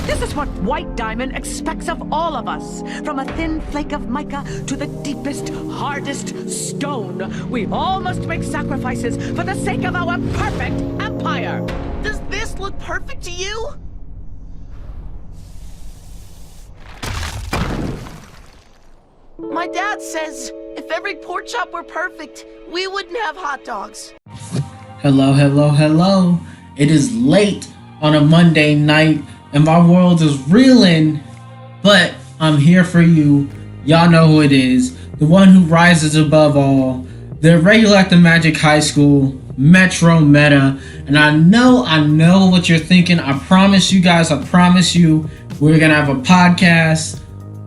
This is what White Diamond expects of all of us. From a thin flake of mica to the deepest, hardest stone, we all must make sacrifices for the sake of our perfect empire. Does this look perfect to you? My dad says if every pork chop were perfect, we wouldn't have hot dogs. Hello, hello, hello. It is late on a Monday night and my world is reeling, but I'm here for you. Y'all know who it is. The one who rises above all. The regular at the Magic High School, MetroMeta. And I know what you're thinking. I promise you guys, we're gonna have a podcast.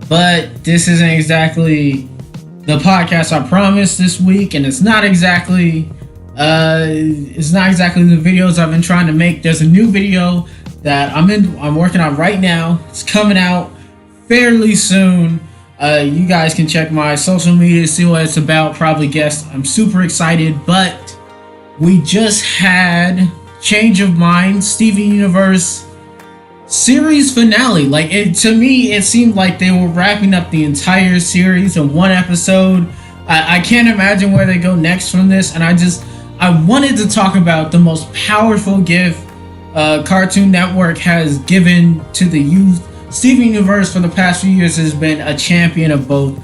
But this isn't exactly the podcast I promised this week, and it's not exactly the videos I've been trying to make. There's a new video that I'm working on right now. It's coming out fairly soon. You guys can check my social media to see what it's about. Probably guessed. I'm super excited, but we just had Change of Mind, Steven Universe series finale. To me, it seemed like they were wrapping up the entire series in one episode. I can't imagine where they go next from this, and I wanted to talk about the most powerful gift Cartoon Network has given to the youth. Steven Universe for the past few years has been a champion of both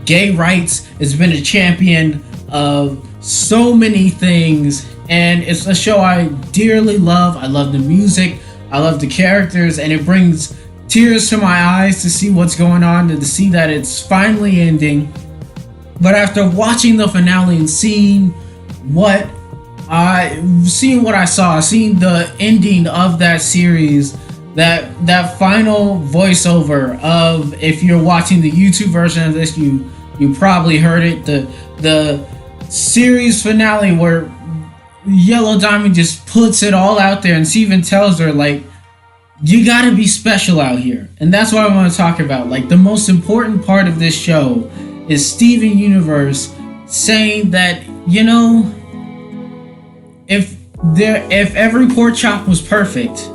gay rights. It's been a champion of so many things, and it's a show I dearly love. I love the music, I love the characters, and it brings tears to my eyes to see what's going on and to see that it's finally ending. But after watching the finale and seeing what I saw, seeing the ending of that series, that final voiceover of, if you're watching the YouTube version of this, you probably heard it, the series finale where Yellow Diamond just puts it all out there, and Steven tells her, you gotta be special out here. And that's what I want to talk about. The most important part of this show is Steven Universe saying that, if every pork chop was perfect,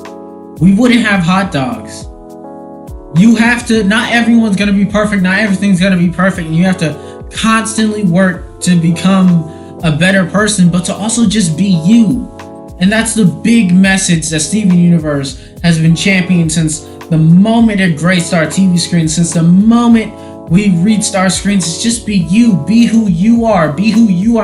we wouldn't have hot dogs. You have to, not everyone's gonna be perfect, not everything's gonna be perfect, and you have to constantly work to become a better person, but to also just be you. And that's the big message that Steven Universe has been championing since the moment it graced our TV screen, since the moment we reached our screens. It's just be you, be who you are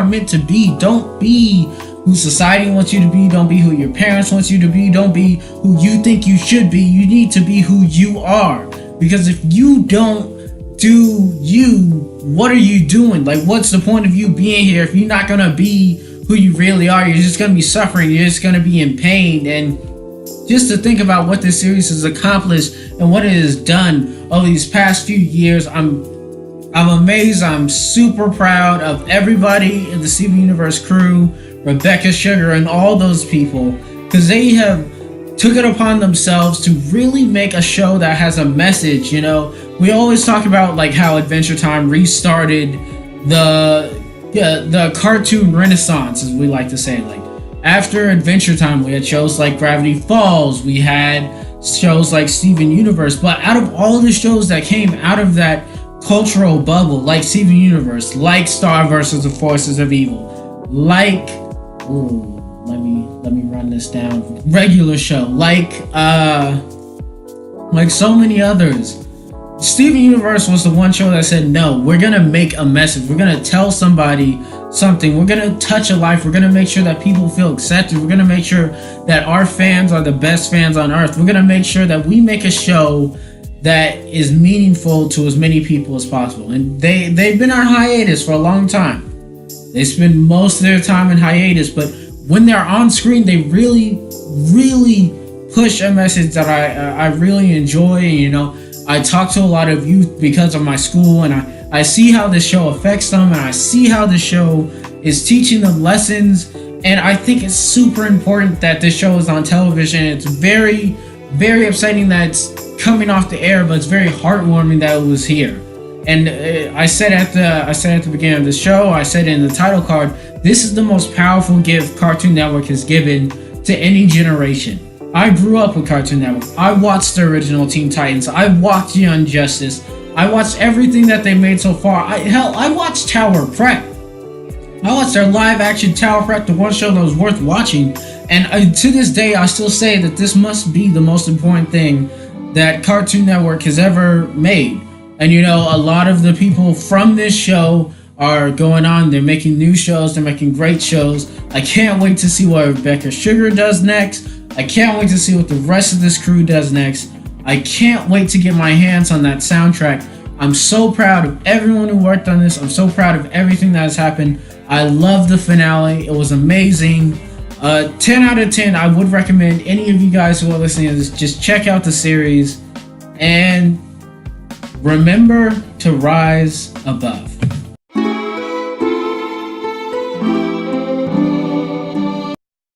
meant to be. Don't be who society wants you to be, don't be who your parents want you to be, don't be who you think you should be. You need to be who you are, because if you don't do you, what are you doing? What's the point of you being here if you're not gonna be who you really are? You're just gonna be suffering, you're just gonna be in pain. And just to think about what this series has accomplished and what it has done over these past few years, I'm amazed. I'm super proud of everybody in the Steven Universe crew, Rebecca Sugar, and all those people, because they have took it upon themselves to really make a show that has a message. We always talk about how Adventure Time restarted the cartoon renaissance, as we like to say. After Adventure Time, we had shows like Gravity Falls, we had shows like Steven Universe, but out of all the shows that came out of that cultural bubble, like Steven Universe, like Star vs. the Forces of Evil, let me run this down, regular show, like so many others, Steven Universe was the one show that said, no, we're gonna make a message, we're gonna tell somebody something, we're gonna touch a life, we're gonna make sure that people feel accepted, we're gonna make sure that our fans are the best fans on earth, we're gonna make sure that we make a show that is meaningful to as many people as possible. And they've been on hiatus for a long time. They spend most of their time in hiatus, but when they're on screen, they really push a message that I really enjoy. I talk to a lot of youth because of my school, and I see how this show affects them, and I see how the show is teaching them lessons, and I think it's super important that this show is on television. It's very, very upsetting that it's coming off the air, but it's very heartwarming that it was here. And I said at the beginning of the show, I said in the title card, this is the most powerful gift Cartoon Network has given to any generation. I grew up with Cartoon Network. I watched the original Teen Titans. I watched Young Justice. I watched everything that they made so far. I watched Tower Prep. I watched their live-action Tower Prep, the one show that was worth watching. And to this day, I still say that this must be the most important thing that Cartoon Network has ever made. And you know, a lot of the people from this show are going on. They're making new shows. They're making great shows. I can't wait to see what Rebecca Sugar does next. I can't wait to see what the rest of this crew does next. I can't wait to get my hands on that soundtrack. I'm so proud of everyone who worked on this. I'm so proud of everything that has happened. I love the finale. It was amazing. 10 out of 10. I would recommend any of you guys who are listening to this, just check out the series. And remember to rise above.